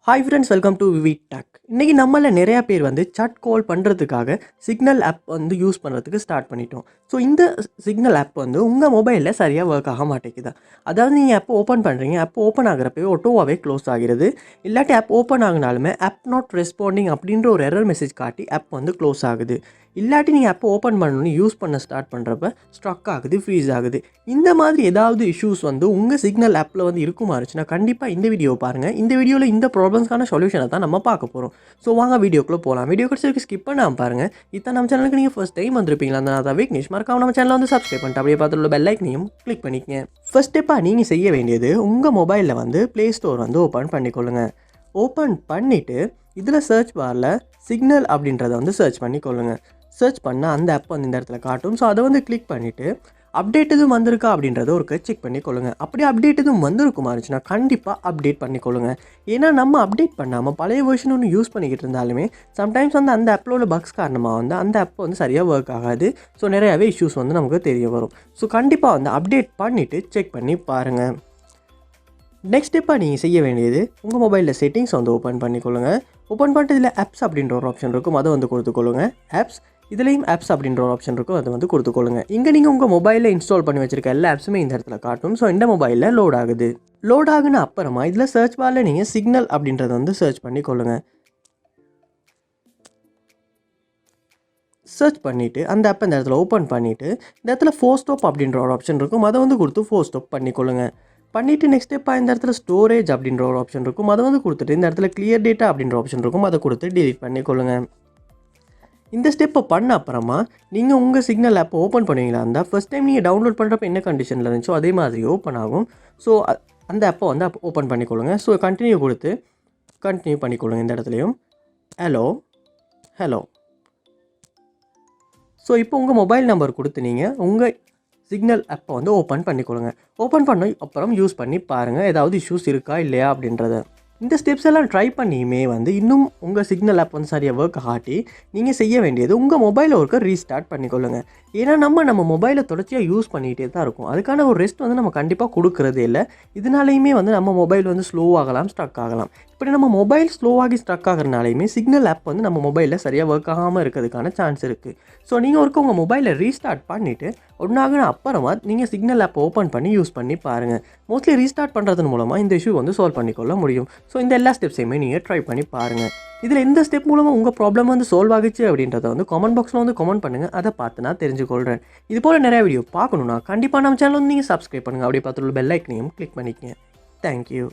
Hi friends, welcome to VividTech. இன்னைக்கு நம்மள நிறைய பேர் வந்து chat call பண்றதுக்காக சிக்னல் ஆப் வந்து யூஸ் பண்றதுக்கு ஸ்டார்ட் பண்ணிட்டோம். ஸோ இந்த சிக்னல் ஆப் வந்து உங்க மொபைல்ல சரியா ஒர்க் ஆக மாட்டேங்குது. அதாவது நீங்க ஆப் ஓப்பன் பண்றீங்க, ஆப் ஓப்பன் ஆகுறப்பவே ஆட்டோவாவே க்ளோஸ் ஆகிறது. இல்லாட்டி ஆப் ஓப்பன் ஆகுனாலுமே ஆப் நாட் ரெஸ்பாண்டிங் அப்படின்ற ஒரு எரர் மெசேஜ் காட்டி ஆப் வந்து க்ளோஸ் ஆகுது. இல்லாட்டி நீங்கள் ஆப் ஓப்பன் பண்ணணும்னு யூஸ் பண்ண ஸ்டார்ட் பண்ணுறப்ப ஸ்ட்ரக் ஆகுது, ஃப்ரீஸ் ஆகுது. இந்த மாதிரி ஏதாவது இஷ்யூஸ் வந்து உங்கள் சிக்னல் ஆப்பில் வந்து இருக்குமா இருந்துச்சுன்னா கண்டிப்பாக இந்த வீடியோ பாருங்கள். இந்த வீடியோவில் இந்த ப்ராப்ளம்ஸ்க்கான சொல்யூஷனை தான் நம்ம பார்க்க போகிறோம். ஸோ வாங்க வீடியோக்குள்ளே போகலாம். வீடியோ கடைசி ஸ்கிப் பண்ணாமல் பாருங்கள். இதான் நம்ம சேனலுக்கு நீங்கள் ஃபர்ஸ்ட் டைம் வந்திருப்பீங்களா? அந்த நான் விக்னேஷ் மறக்காம நம்ம சேனலை வந்து சப்ஸ்கிரைப் பண்ணிட்டு அப்படியே பார்த்துள்ள பெல் ஐக்கனையும் கிளிக் பண்ணிக்கங்க. ஃபர்ஸ்ட் ஸ்டெப்பாக நீங்கள் செய்ய வேண்டியது உங்கள் மொபைலில் வந்து ப்ளே ஸ்டோர் வந்து ஓப்பன் பண்ணிக்கொள்ளுங்க. ஓப்பன் பண்ணிவிட்டு இதில் சர்ச் பாரில் சிக்னல் அப்படின்றத வந்து சர்ச் பண்ணிக்கொள்ளுங்க. சர்ச் பண்ணால் அந்த ஆப் வந்து இந்த இடத்துல காட்டும். ஸோ அதை வந்து கிளிக் பண்ணிவிட்டு அப்டேட் எதுவும் வந்திருக்கா அப்படின்றத ஒரு செக் பண்ணிக்கொள்ளுங்க. அப்படியே அப்டேட் எதுவும் வந்திருக்குமா இருந்துச்சுன்னா கண்டிப்பாக அப்டேட் பண்ணிக்கொள்ளுங்க. ஏன்னா நம்ம அப்டேட் பண்ணாமல் பழைய வெர்ஷன் ஒன்று யூஸ் பண்ணிக்கிட்டு இருந்தாலுமே சம்டைம்ஸ் வந்து அந்த ஆப்பில் உள்ள பக்ஸ் காரணமாக வந்து அந்த ஆப் வந்து சரியாக ஒர்க் ஆகாது. ஸோ நிறையாவே இஷ்யூஸ் வந்து நமக்கு தெரிய வரும். ஸோ கண்டிப்பாக வந்து அப்டேட் பண்ணிவிட்டு செக் பண்ணி பாருங்கள். நெக்ஸ்ட் ஸ்டெப்பாக நீங்கள் செய்ய வேண்டியது உங்கள் மொபைலில் செட்டிங்ஸ் வந்து ஓப்பன் பண்ணிக்கொள்ளுங்க. ஓப்பன் பண்ணிட்டு இதில் ஆப்ஸ் அப்படின்ற ஒரு ஆப்ஷன் இருக்கும், அதை வந்து கொடுத்துக்கொள்ளுங்க. ஆப்ஸ் இதுலேயும் ஆப்ஸ் அப்படின்ற ஒரு ஆப்ஷன் இருக்கும், அதை வந்து கொடுத்துக்கொள்ளுங்க. இங்கே நீங்கள் உங்கள் மொபைலில் இன்ஸ்டால் பண்ணி வச்சிருக்க எல்லா ஆப்ஸுமே இந்த இடத்துல காட்டும். ஸோ இந்த மொபைலில் லோட் ஆகுது. லோட் ஆகுன அப்புறமா இதில் சர்ச் பாரில் நீங்கள் சிக்னல் அப்படின்றத வந்து சர்ச் பண்ணிக்கொள்ளுங்க. சர்ச் பண்ணிவிட்டு அந்த ஆப்பை இந்த இடத்துல ஓப்பன் பண்ணிவிட்டு இந்த இடத்துல ஃபோர் ஸ்டாப் அப்படின்ற ஒரு ஆப்ஷன் இருக்கும், அதை வந்து கொடுத்து ஃபோர் ஸ்டாப் பண்ணிக்கொள்ளுங்க. பண்ணிவிட்டு நெக்ஸ்ட் ஸ்டெப்பாக இந்த இடத்துல ஸ்டோரேஜ் அப்படின்ற ஒரு ஆப்ஷன் இருக்கும், அதை வந்து கொடுத்துட்டு இந்த இடத்துல கிளியர் டேட்டா அப்படின்ற ஆப்ஷன் இருக்கும், அதை கொடுத்து டிலீட் பண்ணிக்கொள்ளுங்க. இந்த ஸ்டெப்பை பண்ண அப்புறமா நீங்கள் உங்கள் சிக்னல் ஆப்பை ஓப்பன் பண்ணுவீங்களா இருந்தால் ஃபஸ்ட் டைம் நீங்கள் டவுன்லோட் பண்ணுறப்ப என்ன கண்டிஷனில் இருந்துச்சோ அதே மாதிரி ஓப்பன் ஆகும். ஸோ அந்த ஆப்பை வந்து ஓப்பன் பண்ணிக்கொள்ளுங்க. ஸோ கண்டினியூ கொடுத்து கண்டினியூ பண்ணிக்கொள்ளுங்க. இந்த இடத்துலையும் ஹலோ ஹலோ. ஸோ இப்போ உங்கள் மொபைல் நம்பர் கொடுத்து நீங்கள் உங்கள் சிக்னல் ஆப்பை வந்து ஓப்பன் பண்ணிக்கொள்ளுங்க. ஓப்பன் பண்ண அப்புறம் யூஸ் பண்ணி பாருங்கள் ஏதாவது இஷ்யூஸ் இருக்கா இல்லையா அப்படின்றத. இந்த ஸ்டெப்ஸ் எல்லாம் ட்ரை பண்ணியுமே வந்து இன்னும் உங்கள் சிக்னல் ஆப் வந்து சரியாக ஒர்க் ஆகாட்டி நீங்கள் செய்ய வேண்டியது உங்கள் மொபைலை ஒர்க்கை ரீஸ்டார்ட் பண்ணிக்கொள்ளுங்க. ஏன்னா நம்ம மொபைலை தொடர்ச்சியாக யூஸ் பண்ணிகிட்டே தான் இருக்கும். அதுக்கான ஒரு ரெஸ்ட் வந்து நம்ம கண்டிப்பாக கொடுக்குறதே இல்லை. இதனாலையுமே வந்து நம்ம மொபைல் வந்து ஸ்லோ ஆகலாம், ஸ்ட்ரக் ஆகலாம். இப்படி நம்ம மொபைல் ஸ்லோவாகி ஸ்ட்ரக் ஆகிறனாலையுமே சிக்னல் ஆப் வந்து நம்ம மொபைலில் சரியாக ஒர்க் ஆகாமல் இருக்கிறதுக்கான சான்ஸ் இருக்குது. ஸோ நீங்கள் ஒருக்க உங்கள் மொபைலை ரீஸ்டார்ட் பண்ணிவிட்டு ஒன்றாகின அப்புறமா நீங்கள் சிக்னல் ஆப் ஓப்பன் பண்ணி யூஸ் பண்ணி பாருங்கள். மோஸ்ட்லி ரீஸ்டார்ட் பண்ணுறதன் மூலமாக இந்த இஷ்யூ வந்து சால்வ் பண்ணிக்கொள்ள முடியும். ஸோ இந்த எல்லா ஸ்டெப்ஸையுமே நீங்கள் ட்ரை பண்ணி பாருங்கள். இதில் எந்த ஸ்டெப் மூலமாக உங்கள் ப்ராப்ளம் வந்து சால்வ் ஆகிச்சு அப்படின்றத வந்து கமெண்ட் பாக்ஸில் வந்து கமெண்ட் பண்ணுங்கள். அதை பார்த்து நான் தெரிஞ்சுக்கொள்கிறேன். இது போல் நிறைய வீடியோ பார்க்கணுன்னா கண்டிப்பாக நம்ம சேனல் வந்து நீங்கள் சப்ஸ்கிரைப் பண்ணுங்கள். அப்படியே பார்த்துள்ள பெல் ஐக்கனையும் கிளிக் பண்ணிக்கங்க. தேங்க்யூ.